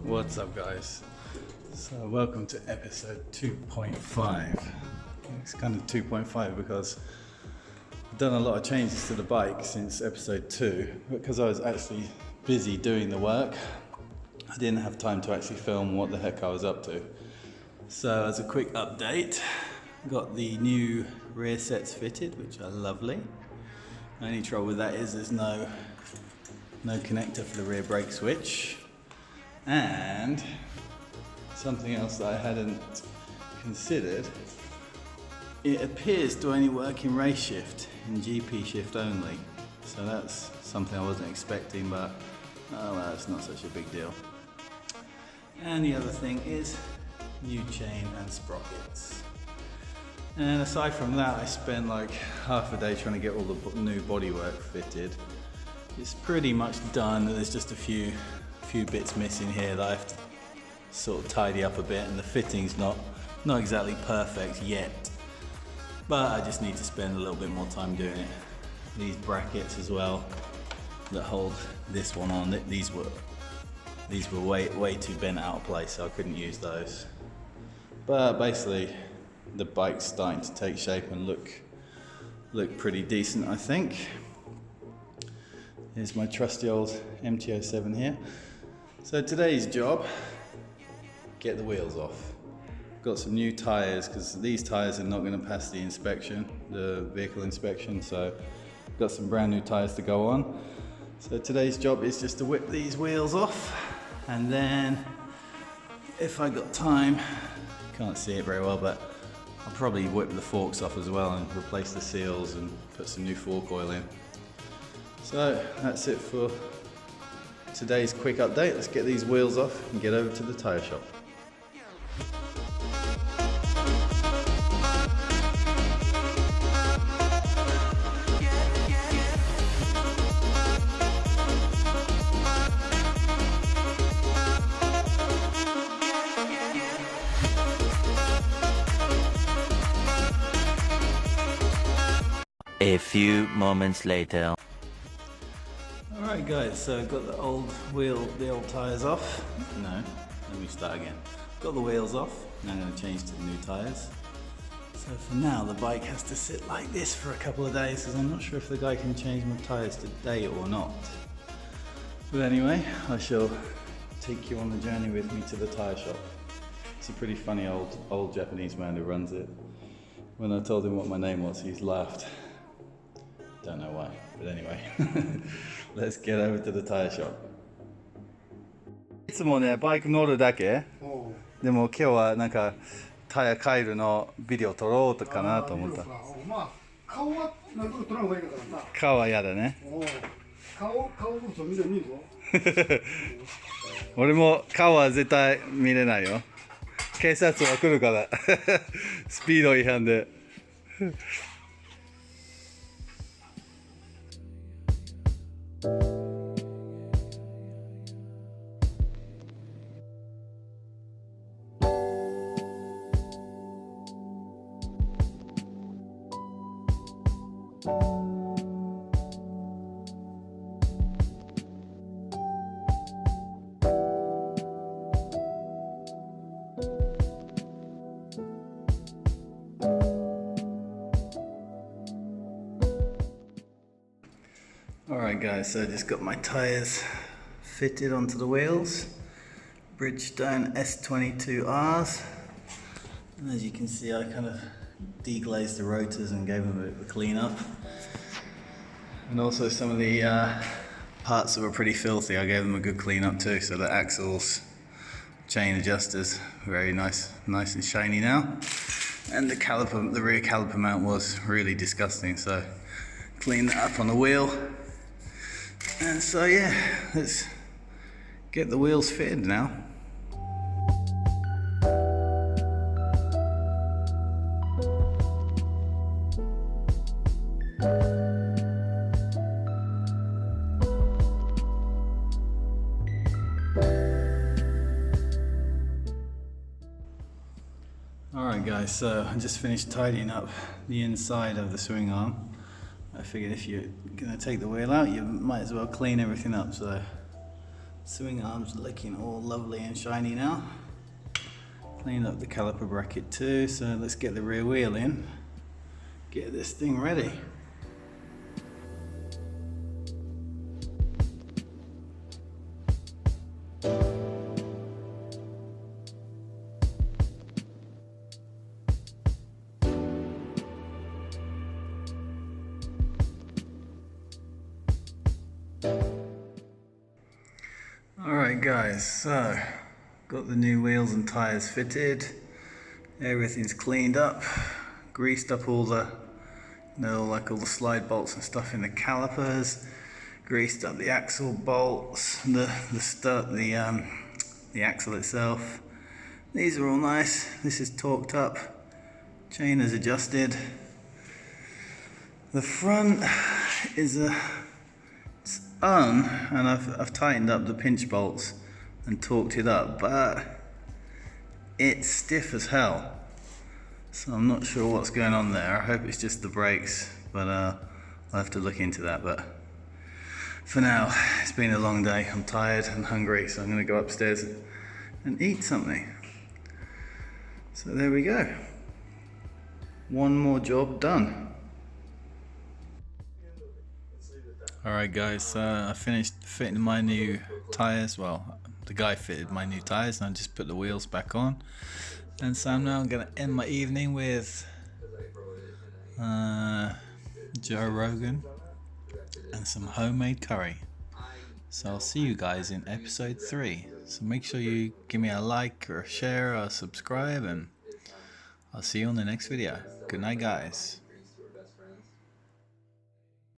What's up, guys? So welcome to episode 2.5. It's kind of 2.5 because I've done a lot of changes to the bike since episode 2, because I was actually busy doing the work. I didn't have time to actually film what the heck I was up to. So as a quick update, got the new Rearsets fitted, which are lovely. Only trouble with that is there's no connector for the rear brake switch. And something else that I hadn't considered, it appears to only work in race shift, in GP shift only. So that's something I wasn't expecting, but oh well, it's not such a big deal. And the other thing is new chain and sprockets. And aside from that, I spent like half a day trying to get all the new bodywork fitted. It's pretty much done. There's just a few bits missing here that I have to sort of tidy up a bit, and the fitting's not exactly perfect yet. But I just need to spend a little bit more time doing it. These brackets as well that hold this one on, these were way too bent out of place, so I couldn't use those. But basically the bike's starting to take shape and look pretty decent, I think. Here's my trusty old MT-07 here. So today's job, get the wheels off. Got some new tyres, because these tyres are not going to pass the inspection, the vehicle inspection, so got some brand new tyres to go on. So today's job is just to whip these wheels off, and then if I got time, can't see it very well, but I'll probably whip the forks off as well and replace the seals and put some new fork oil in. So that's it for today's quick update. Let's get these wheels off and get over to the tyre shop. A few moments later. Alright guys, so I've got the old tyres off. No, let me start again. Got the wheels off, now I'm going to change to the new tyres. So for now the bike has to sit like this for a couple of days, because I'm not sure if the guy can change my tyres today or not. But anyway, I shall take you on the journey with me to the tyre shop. It's a pretty funny old Japanese man who runs it. When I told him what my name was, he's laughed. Don't know why, but anyway. Let's get over to the tire shop. いつもね、バイク乗るだけ。でも今日はなんかタイヤ変えるのビデオ撮ろうとかなと思った。まあ顔はなんとか撮らん方がいいのかな。顔は嫌だね。顔こそ見れないぞ。俺も顔は絶対見れないよ。警察は来るから。スピード違反で。Alright guys, so I just got my tyres fitted onto the wheels. Bridgestone S22Rs. And as you can see, I kind of deglazed the rotors and gave them a bit of a clean up. And also some of the parts that were pretty filthy, I gave them a good clean up too. So the axles, chain adjusters, very nice and shiny now. And the caliper, the rear caliper mount was really disgusting, so clean that up on the wheel. And so yeah, let's get the wheels fitted now. Alright guys, so I just finished tidying up the inside of the swing arm. I figured if you're gonna take the wheel out, you might as well clean everything up. So swing arms looking all lovely and shiny now. Clean up the caliper bracket too, so let's get the rear wheel in, get this thing ready. Alright guys, so got the new wheels and tyres fitted, everything's cleaned up, greased up all the, like all the slide bolts and stuff in the calipers, greased up the axle bolts, the axle itself. These are all nice, this is torqued up, chain is adjusted. The front is and I've tightened up the pinch bolts and torqued it up, but it's stiff as hell, so I'm not sure what's going on there. I hope it's just the brakes, but I'll have to look into that. But for now, it's been a long day, I'm tired and hungry, so I'm going to go upstairs and eat something. So there we go, one more job done. Alright guys, I finished fitting my new tyres. Well, the guy fitted my new tyres and I just put the wheels back on. And so now I'm going to end my evening with Joe Rogan and some homemade curry. So I'll see you guys in episode 3. So make sure you give me a like or a share or a subscribe, and I'll see you on the next video. Good night guys.